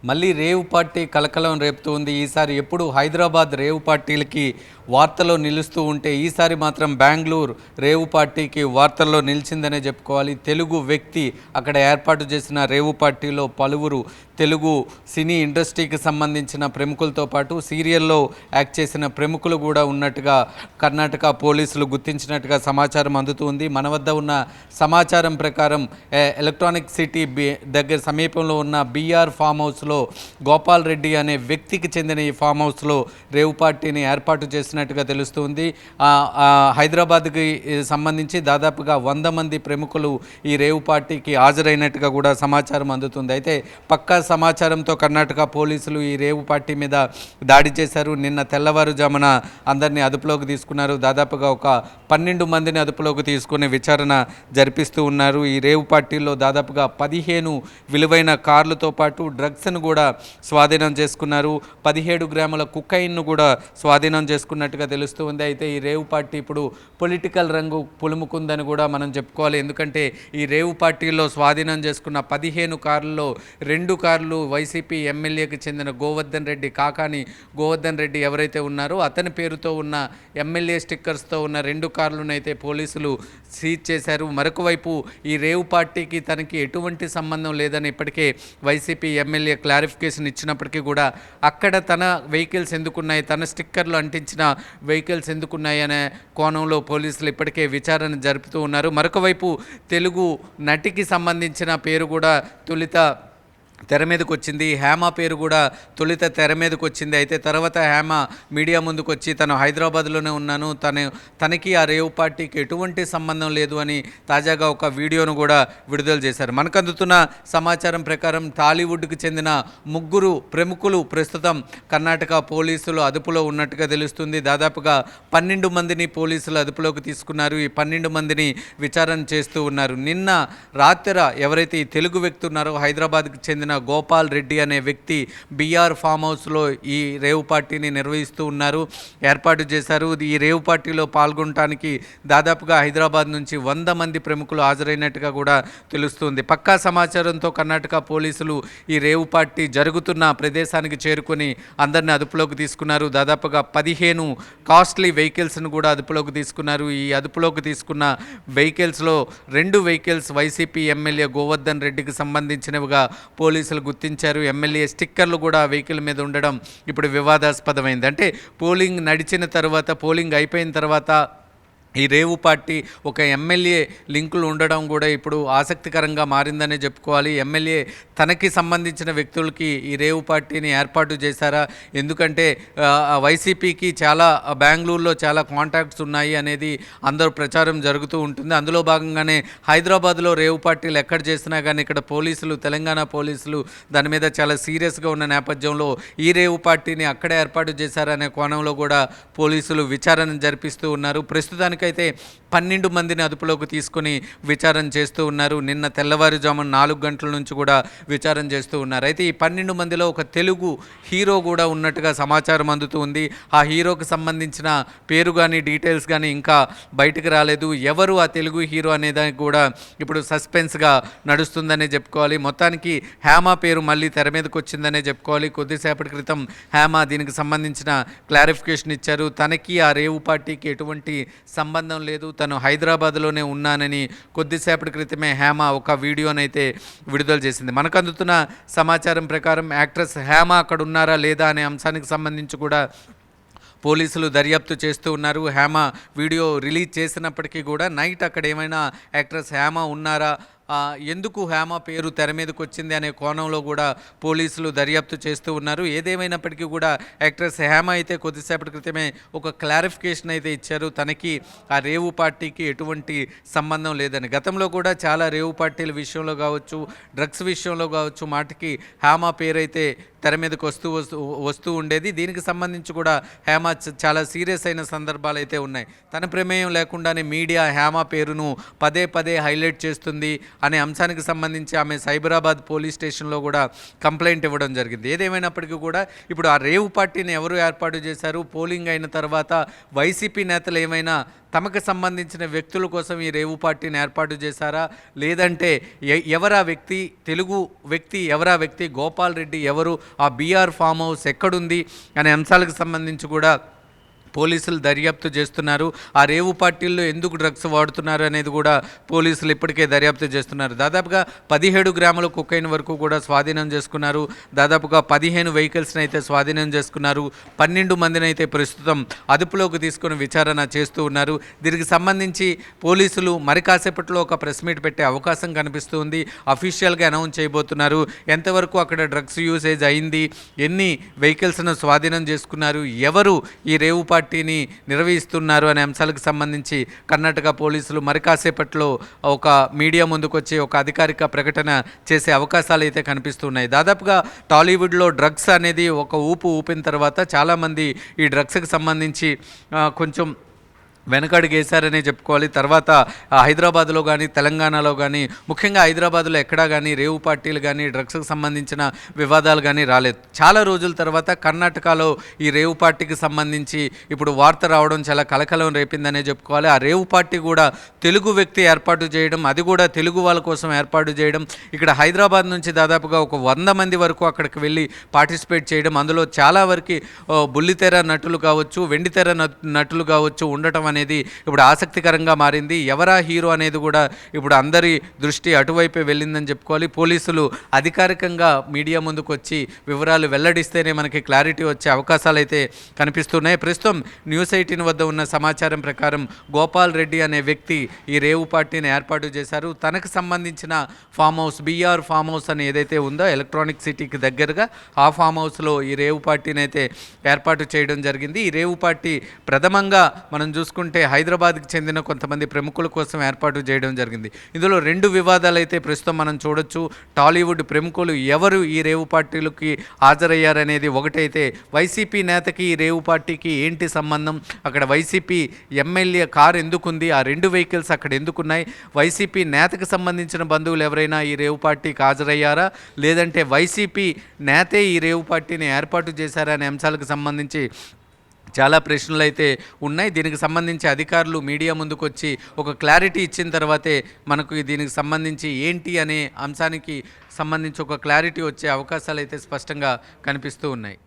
మళ్ళీ rave party కలకలం రేపుతూ ఉంది. ఈసారి ఎప్పుడు హైదరాబాద్ రేవ్ పార్టీలకి వార్తల్లో నిలుస్తూ ఉంటే ఈసారి మాత్రం బెంగళూరు రేవు పార్టీకి వార్తల్లో నిలిచిందనే చెప్పుకోవాలి. తెలుగు వ్యక్తి అక్కడ ఏర్పాటు చేసిన రేవు పార్టీలో పలువురు తెలుగు సినీ ఇండస్ట్రీకి సంబంధించిన ప్రముఖులతో పాటు సీరియల్లో యాక్ట్ చేసిన ప్రముఖులు కూడా ఉన్నట్టుగా కర్ణాటక పోలీసులు గుర్తించినట్టుగా సమాచారం అందుతుంది. మన వద్ద ఉన్న సమాచారం ప్రకారం ఎలక్ట్రానిక్ సిటీ దగ్గర సమీపంలో ఉన్న బీఆర్ ఫామ్ హౌస్లో గోపాల్ రెడ్డి అనే వ్యక్తికి చెందిన ఈ ఫామ్ హౌస్లో రేవు పార్టీని ఏర్పాటు చేసినట్టుగా తెలుస్తుంది. హైదరాబాద్కి సంబంధించి దాదాపుగా 100 మంది ప్రముఖులు ఈ రేవు పార్టీకి హాజరైనట్టుగా కూడా సమాచారం అందుతుంది. అయితే పక్కా సమాచారంతో కర్ణాటక పోలీసులు ఈ రేవు పార్టీ మీద దాడి చేశారు. నిన్న తెల్లవారుజామున అందరినీ అదుపులోకి తీసుకున్నారు. దాదాపుగా ఒక 12 మందిని అదుపులోకి తీసుకుని విచారణ జరిపిస్తూ ఉన్నారు. ఈ రేవు పార్టీలో దాదాపుగా 15 విలువైన కార్లతో పాటు డ్రగ్స్ను కూడా స్వాధీనం చేసుకున్నారు. 17 గ్రాముల కుకైన్ను కూడా స్వాధీనం చేసుకున్నట్టుగా తెలుస్తూ ఉంది. అయితే ఈ రేవు పార్టీ ఇప్పుడు పొలిటికల్ రంగు పులుముకుందని కూడా మనం చెప్పుకోవాలి. ఎందుకంటే ఈ రేవు పార్టీలో స్వాధీనం చేసుకున్న 15 కార్లలో 2 కార్లు వైసీపీ ఎమ్మెల్యేకి చెందిన గోవర్ధన్ రెడ్డి, కాకాని గోవర్ధన్ రెడ్డి ఎవరైతే ఉన్నారో అతని పేరుతో ఉన్న ఎమ్మెల్యే స్టిక్కర్స్తో ఉన్న 2 కార్లను అయితే పోలీసులు సీజ్ చేశారు. మరొక వైపు ఈ రేవు పార్టీకి తనకి ఎటువంటి సంబంధం లేదని ఇప్పటికే వైసీపీ ఎమ్మెల్యే క్లారిఫికేషన్ ఇచ్చినప్పటికీ కూడా అక్కడ తన వెహికల్స్ ఎందుకున్నాయి, తన స్టిక్కర్లు అంటించిన వెహికల్స్ ఎందుకున్నాయి అనే కోణంలో పోలీసులు ఇప్పటికే విచారణ జరుపుతూ ఉన్నారు. మరొక వైపు తెలుగు నటికి సంబంధించిన పేరు కూడా తొలిత తెర మీదకి వచ్చింది. హేమ పేరు కూడా తొలిత తెర మీదకి వచ్చింది. అయితే తర్వాత హేమ మీడియా ముందుకు వచ్చి తను హైదరాబాద్లోనే ఉన్నాను, తనకి ఆ రేవు పార్టీకి ఎటువంటి సంబంధం లేదు అని తాజాగా ఒక వీడియోను కూడా విడుదల చేశారు. మనకు అందుతున్న సమాచారం ప్రకారం టాలీవుడ్కి చెందిన 3 ప్రముఖులు ప్రస్తుతం కర్ణాటక పోలీసులు అదుపులో ఉన్నట్టుగా తెలుస్తుంది. దాదాపుగా 12 మందిని పోలీసులు అదుపులోకి తీసుకున్నారు. ఈ 12 మందిని విచారణ చేస్తూ ఉన్నారు. నిన్న రాత్రి ఎవరైతే ఈ తెలుగు వ్యక్తి ఉన్నారో హైదరాబాద్కి చెందిన గోపాల్ రెడ్డి అనే వ్యక్తి బీఆర్ ఫామ్ హౌస్లో ఈ రేవు పార్టీని నిర్వహిస్తూ ఉన్నారు, ఏర్పాటు చేశారు. ఈ రేవు పార్టీలో పాల్గొనడానికి దాదాపుగా హైదరాబాద్ నుంచి 100 మంది ప్రముఖులు హాజరైనట్టుగా కూడా తెలుస్తుంది. పక్కా సమాచారంతో కర్ణాటక పోలీసులు ఈ రేవు పార్టీ జరుగుతున్న ప్రదేశానికి చేరుకొని అందరిని అదుపులోకి తీసుకున్నారు. దాదాపుగా 15 కాస్ట్లీ వెహికల్స్ను కూడా అదుపులోకి తీసుకున్నారు. ఈ అదుపులోకి తీసుకున్న వెహికల్స్లో 2 వెహికల్స్ వైసీపీ ఎమ్మెల్యే గోవర్ధన్ రెడ్డికి సంబంధించినవిగా పోలీసులు గుర్తించారు. ఎమ్మెల్యే స్టిక్కర్లు కూడా వెహికల్ మీద ఉండడం ఇప్పుడు వివాదాస్పదమైంది. అంటే పోలింగ్ నడిచిన తర్వాత, పోలింగ్ అయిపోయిన తర్వాత ఈ రేవు పార్టీ ఒక ఎమ్మెల్యే లింకులు ఉండడం కూడా ఇప్పుడు ఆసక్తికరంగా మారిందనే చెప్పుకోవాలి. ఎమ్మెల్యే తనకి సంబంధించిన వ్యక్తులకి ఈ రేవు పార్టీని ఏర్పాటు చేశారా, ఎందుకంటే వైసీపీకి చాలా బెంగళూరులో చాలా కాంటాక్ట్స్ ఉన్నాయి అనేది అందరూ ప్రచారం జరుగుతూ ఉంటుంది. అందులో భాగంగానే హైదరాబాద్లో రేవు పార్టీలు ఎక్కడ చేసినా కానీ ఇక్కడ పోలీసులు, తెలంగాణ పోలీసులు దాని మీద చాలా సీరియస్గా ఉన్న నేపథ్యంలో ఈ రేవు పార్టీని అక్కడే ఏర్పాటు చేశారనే కోణంలో కూడా పోలీసులు విచారణ జరిపిస్తూ ఉన్నారు. ప్రస్తుతానికి అయితే 12 మందిని అదుపులోకి తీసుకుని విచారణ చేస్తూ ఉన్నారు. నిన్న తెల్లవారుజామున 4 గంటల నుంచి కూడా విచారణ చేస్తూ ఉన్నారు. అయితే ఈ 12 మందిలో ఒక తెలుగు హీరో కూడా ఉన్నట్టుగా సమాచారం అందుతూ ఉంది. ఆ హీరోకి సంబంధించిన పేరు కానీ డీటెయిల్స్ కానీ ఇంకా బయటకు రాలేదు. ఎవరు ఆ తెలుగు హీరో అనేదానికి కూడా ఇప్పుడు సస్పెన్స్గా నడుస్తుందనే చెప్పుకోవాలి. మొత్తానికి హేమ పేరు మళ్ళీ తెర మీదకి వచ్చిందనే చెప్పుకోవాలి. కొద్దిసేపటి క్రితం హేమ దీనికి సంబంధించిన క్లారిఫికేషన్ ఇచ్చారు. తనకి ఆ రేవు పార్టీకి ఎటువంటి సంబంధం లేదు, తను హైదరాబాద్లోనే ఉన్నానని కొద్దిసేపటి క్రితమే హేమ ఒక వీడియోనైతే విడుదల చేసింది. మనకు అందుతున్న సమాచారం ప్రకారం యాక్ట్రెస్ హేమ అక్కడ ఉన్నారా లేదా అనే అంశానికి సంబంధించి కూడా పోలీసులు దర్యాప్తు చేస్తూ ఉన్నారు. హేమ వీడియో రిలీజ్ చేసినప్పటికీ కూడా నైట్ అక్కడ ఏమైనా యాక్ట్రెస్ హేమ ఉన్నారా, ఎందుకు హేమ పేరు తెర మీదకి వచ్చింది అనే కోణంలో కూడా పోలీసులు దర్యాప్తు చేస్తూ ఉన్నారు. ఏదేమైనప్పటికీ కూడా యాక్ట్రెస్ హేమ అయితే కొద్దిసేపటి క్రితమే ఒక క్లారిఫికేషన్ అయితే ఇచ్చారు. తనకి ఆ రేవు పార్టీకి ఎటువంటి సంబంధం లేదని. గతంలో కూడా చాలా రేవు పార్టీల విషయంలో కావచ్చు, డ్రగ్స్ విషయంలో కావచ్చు, మాటికి హేమ పేరైతే తెర మీదకి వస్తూ ఉండేది. దీనికి సంబంధించి కూడా హేమ చాలా సీరియస్ అయిన సందర్భాలు అయితే ఉన్నాయి. తన ప్రమేయం లేకుండానే మీడియా హేమ పేరును పదే పదే హైలైట్ చేస్తుంది అనే అంశానికి సంబంధించి ఆమె సైబరాబాద్ పోలీస్ స్టేషన్లో కూడా కంప్లైంట్ ఇవ్వడం జరిగింది. ఏదేమైనప్పటికీ కూడా ఇప్పుడు ఆ రేవు పార్టీని ఎవరు ఏర్పాటు చేశారు, పోలింగ్ అయిన తర్వాత వైసీపీ నేతలు ఏమైనా తమకు సంబంధించిన వ్యక్తుల కోసం ఈ రేవు పార్టీని ఏర్పాటు చేశారా, లేదంటే ఎవరా వ్యక్తి, తెలుగు వ్యక్తి ఎవరా వ్యక్తి, గోపాల్ రెడ్డి ఎవరు, ఆ బీఆర్ ఫామ్ హౌస్ ఎక్కడుంది అనే అంశాలకు సంబంధించి కూడా పోలీసులు దర్యాప్తు చేస్తున్నారు. ఆ రేవు పార్టీల్లో ఎందుకు డ్రగ్స్ వాడుతున్నారు అనేది కూడా పోలీసులు ఇప్పటికే దర్యాప్తు చేస్తున్నారు. దాదాపుగా 17 గ్రాముల కొకైన్ వరకు కూడా స్వాధీనం చేసుకున్నారు. దాదాపుగా 15 వెహికల్స్ని అయితే స్వాధీనం చేసుకున్నారు. 12 మందిని అయితే ప్రస్తుతం అదుపులోకి తీసుకుని విచారణ చేస్తూ ఉన్నారు. దీనికి సంబంధించి పోలీసులు మరి కాసేపట్లో ఒక ప్రెస్ మీట్ పెట్టే అవకాశం కనిపిస్తుంది. అఫీషియల్గా అనౌన్స్ చేయబోతున్నారు. ఎంతవరకు అక్కడ డ్రగ్స్ యూసేజ్ అయింది, ఎన్ని వెహికల్స్ను స్వాధీనం చేసుకున్నారు, ఎవరు ఈ రేవు పార్టీని నిర్వహిస్తున్నారు అనే అంశాలకు సంబంధించి కర్ణాటక పోలీసులు మరి కాసేపట్లో ఒక మీడియా ముందుకు వచ్చి ఒక అధికారిక ప్రకటన చేసే అవకాశాలు అయితే కనిపిస్తున్నాయి. దాదాపుగా టాలీవుడ్లో డ్రగ్స్ అనేది ఒక ఊపిన తర్వాత చాలామంది ఈ డ్రగ్స్కి సంబంధించి కొంచెం వెనకడుగేశారనే చెప్పుకోవాలి. తర్వాత హైదరాబాద్లో కానీ తెలంగాణలో కానీ, ముఖ్యంగా హైదరాబాద్లో ఎక్కడా కానీ రేవు పార్టీలు కానీ డ్రగ్స్కి సంబంధించిన వివాదాలు కానీ రాలేదు. చాలా రోజుల తర్వాత కర్ణాటకలో ఈ రేవు పార్టీకి సంబంధించి ఇప్పుడు వార్త రావడం చాలా కలకలం రేపిందనే చెప్పుకోవాలి. ఆ రేవు పార్టీ కూడా తెలుగు వ్యక్తి ఏర్పాటు చేయడం, అది కూడా తెలుగు వాళ్ళ కోసం ఏర్పాటు చేయడం, ఇక్కడ హైదరాబాద్ నుంచి దాదాపుగా ఒక 100 మంది వరకు అక్కడికి వెళ్ళి పార్టిసిపేట్ చేయడం, అందులో చాలా వరకు బుల్లితెర నటులు కావచ్చు, వెండితెర నటులు కావచ్చు ఉండటం అనేది ఇప్పుడు ఆసక్తికరంగా మారింది. ఎవరా హీరో అనేది కూడా ఇప్పుడు అందరి దృష్టి అటువైపే వెళ్ళిందని చెప్పుకోవాలి. పోలీసులు అధికారికంగా మీడియా ముందుకు వచ్చి వివరాలు వెల్లడిస్తేనే మనకి క్లారిటీ వచ్చే అవకాశాలు అయితే కనిపిస్తున్నాయి. ప్రస్తుతం న్యూస్ 18 వద్ద ఉన్న సమాచారం ప్రకారం గోపాల్ రెడ్డి అనే వ్యక్తి ఈ రేవు పార్టీని ఏర్పాటు చేశారు. తనకు సంబంధించిన farm house, BR farm house అని ఏదైతే ఉందో ఎలక్ట్రానిక్ సిటీకి దగ్గరగా ఆ ఫామ్ హౌస్లో ఈ రేవు పార్టీని అయితే ఏర్పాటు చేయడం జరిగింది. ఈ రేవు పార్టీ ప్రథమంగా మనం చూసుకుంటే హైదరాబాద్కి చెందిన కొంతమంది ప్రముఖుల కోసం ఏర్పాటు చేయడం జరిగింది. ఇందులో 2 వివాదాలు అయితే ప్రస్తుతం మనం చూడొచ్చు. టాలీవుడ్ ప్రముఖులు ఎవరు ఈ రేవు పార్టీలకి హాజరయ్యారనేది ఒకటైతే, వైసీపీ నేతకి ఈ రేవు పార్టీకి ఏంటి సంబంధం, అక్కడ వైసీపీ ఎమ్మెల్యే కారు ఎందుకుంది, ఆ 2 వెహికల్స్ అక్కడ ఎందుకున్నాయి, వైసీపీ నేతకు సంబంధించిన బంధువులు ఎవరైనా ఈ రేవు పార్టీకి హాజరయ్యారా, లేదంటే వైసీపీ నేతే ఈ రేవు పార్టీని ఏర్పాటు చేశారా అనే అంశాలకు సంబంధించి చాలా ప్రశ్నలు అయితే ఉన్నాయి. దీనికి సంబంధించి అధికారులు మీడియా ముందుకు వచ్చి ఒక క్లారిటీ ఇచ్చిన తర్వాతే మనకు దీనికి సంబంధించి ఏంటి అనే అంశానికి సంబంధించి ఒక క్లారిటీ వచ్చే అవకాశాలు అయితే స్పష్టంగా కనిపిస్తూ ఉన్నాయి.